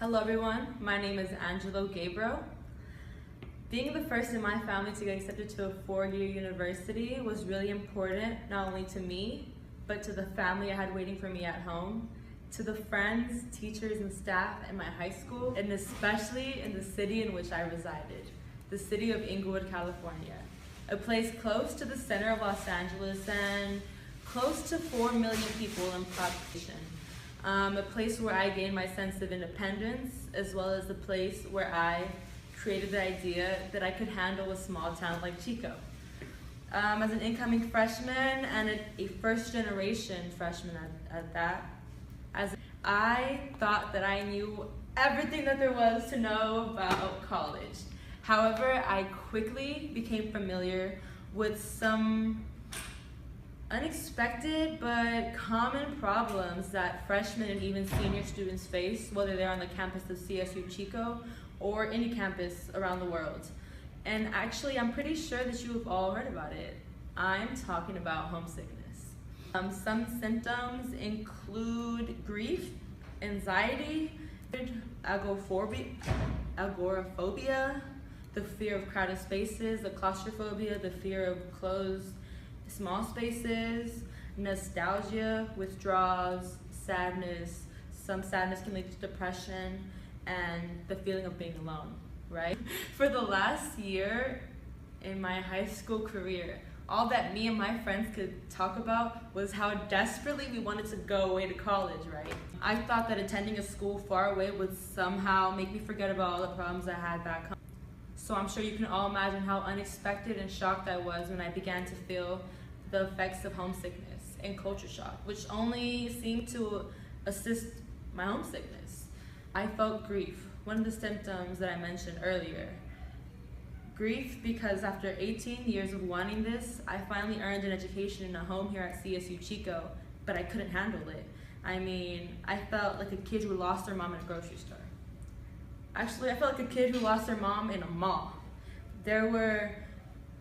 Hello everyone, my name is Angelo. Being the first in my family to get accepted to a four-year university was really important, not only to me, but to the family I had waiting for me at home, to the friends, teachers, and staff at my high school, and especially in the city in which I resided, the city of Inglewood, California, a place close to the center of Los Angeles and close to 4 million people in population. A place where I gained my sense of independence, as well as the place where I created the idea that I could handle a small town like Chico. As an incoming freshman and a first generation freshman at that, I thought that I knew everything that there was to know about college. However, I quickly became familiar with some unexpected but common problems that freshmen and even senior students face, whether they're on the campus of CSU Chico or any campus around the world. And actually, I'm pretty sure that you have all heard about it. I'm talking about homesickness. Some symptoms include grief, anxiety, agoraphobia, the fear of crowded spaces, the claustrophobia, the fear of closed small spaces, nostalgia, withdrawals, sadness. Some sadness can lead to depression, and the feeling of being alone, right? For the last year in my high school career, all that me and my friends could talk about was how desperately we wanted to go away to college, right? I thought that attending a school far away would somehow make me forget about all the problems I had back home. So I'm sure you can all imagine how unexpected and shocked I was when I began to feel the effects of homesickness and culture shock, which only seemed to assist my homesickness. I felt grief, one of the symptoms that I mentioned earlier. Grief because after 18 years of wanting this, I finally earned an education in a home here at CSU Chico, but I couldn't handle it. I mean, I felt like a kid who lost their mom in a grocery store. Actually, I felt like a kid who lost their mom in a mall. There were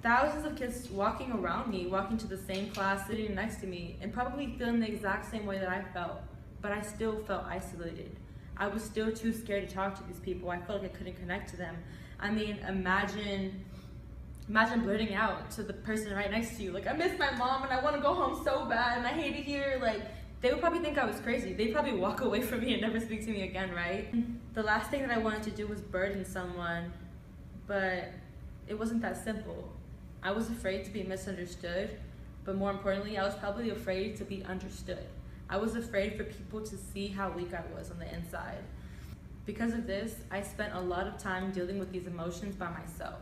thousands of kids walking around me, walking to the same class, sitting next to me, and probably feeling the exact same way that I felt, but I still felt isolated. I was still too scared to talk to these people. I felt like I couldn't connect to them. I mean, imagine blurting out to the person right next to you, like, I miss my mom and I want to go home so bad and I hate it here. Like, they would probably think I was crazy. They'd probably walk away from me and never speak to me again, right? The last thing that I wanted to do was burden someone, but it wasn't that simple. I was afraid to be misunderstood, but more importantly, I was probably afraid to be understood. I was afraid for people to see how weak I was on the inside. Because of this, I spent a lot of time dealing with these emotions by myself.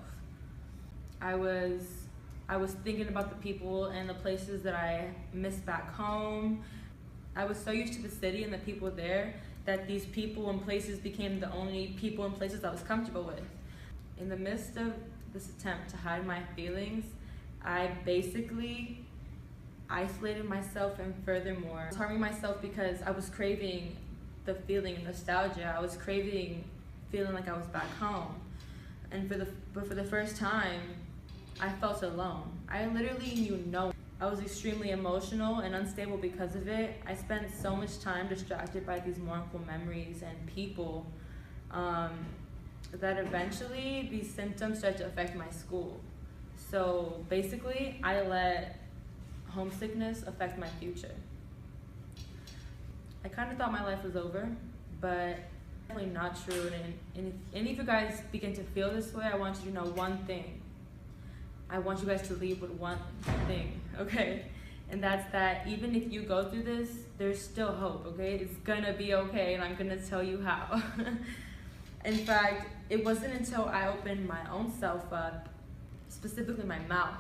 I was thinking about the people and the places that I missed back home. I was so used to the city and the people there that these people and places became the only people and places I was comfortable with. In the midst of this attempt to hide my feelings, I basically isolated myself, and furthermore, I was harming myself because I was craving the feeling of nostalgia. I was craving feeling like I was back home. And for the first time, I felt alone. I literally knew no one. I was extremely emotional and unstable because of it. I spent so much time distracted by these mournful memories and people that eventually these symptoms started to affect my school. So basically, I let homesickness affect my future. I kind of thought my life was over, but definitely not true. And if any of you guys begin to feel this way, I want you to know one thing. I want you guys to leave with one thing, okay? And that's that even if you go through this, there's still hope, okay? It's gonna be okay, and I'm gonna tell you how. In fact, it wasn't until I opened my own self up, specifically my mouth,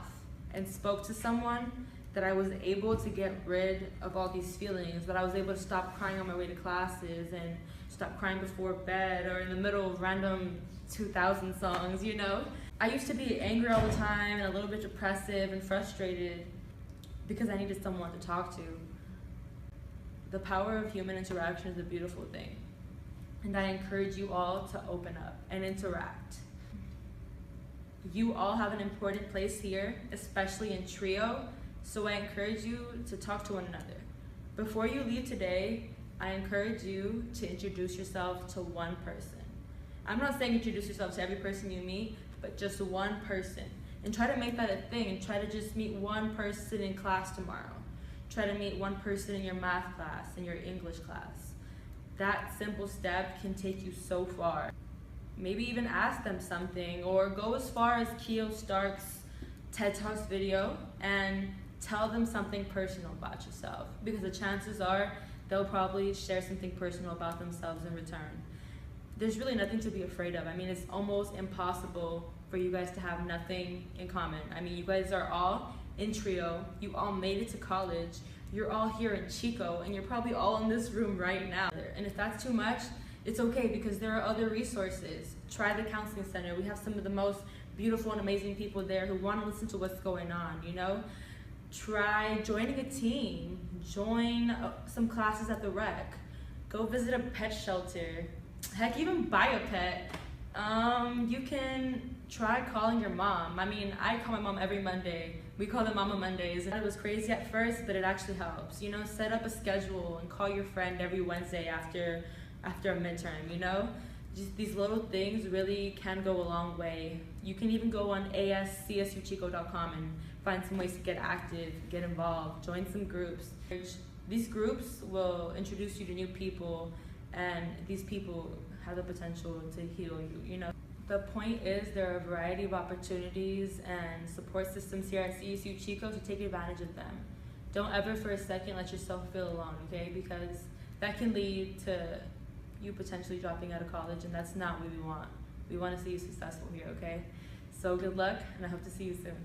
and spoke to someone that I was able to get rid of all these feelings, that I was able to stop crying on my way to classes and stop crying before bed or in the middle of random 2000 songs, you know? I used to be angry all the time and a little bit depressive and frustrated because I needed someone to talk to. The power of human interaction is a beautiful thing. And I encourage you all to open up and interact. You all have an important place here, especially in TRiO, so I encourage you to talk to one another. Before you leave today, I encourage you to introduce yourself to one person. I'm not saying introduce yourself to every person you meet, but just one person. And try to make that a thing, and try to just meet one person in class tomorrow. Try to meet one person in your math class, in your English class. That simple step can take you so far. Maybe even ask them something, or go as far as Keo Stark's TED Talks video and tell them something personal about yourself, because the chances are they'll probably share something personal about themselves in return. There's really nothing to be afraid of. I mean, it's almost impossible for you guys to have nothing in common. I mean, you guys are all in TRiO, you all made it to college, you're all here in Chico, and you're probably all in this room right now. And if that's too much, it's okay, because there are other resources. Try the counseling center. We have some of the most beautiful and amazing people there who want to listen to what's going on, you know? Try joining a team, join some classes at the rec, go visit a pet shelter, heck, even buy a pet. You can try calling your mom. I mean, I call my mom every Monday. We call them Mama Mondays. And it was crazy at first, but it actually helps. You know, set up a schedule and call your friend every Wednesday after a midterm, you know? Just these little things really can go a long way. You can even go on ascsuchico.com and find some ways to get active, get involved, join some groups. These groups will introduce you to new people, and these people have the potential to heal you, you know? The point is, there are a variety of opportunities and support systems here at CSU Chico to take advantage of them. Don't ever for a second let yourself feel alone, okay? Because that can lead to you potentially dropping out of college, and that's not what we want. We want to see you successful here, okay? So good luck, and I hope to see you soon.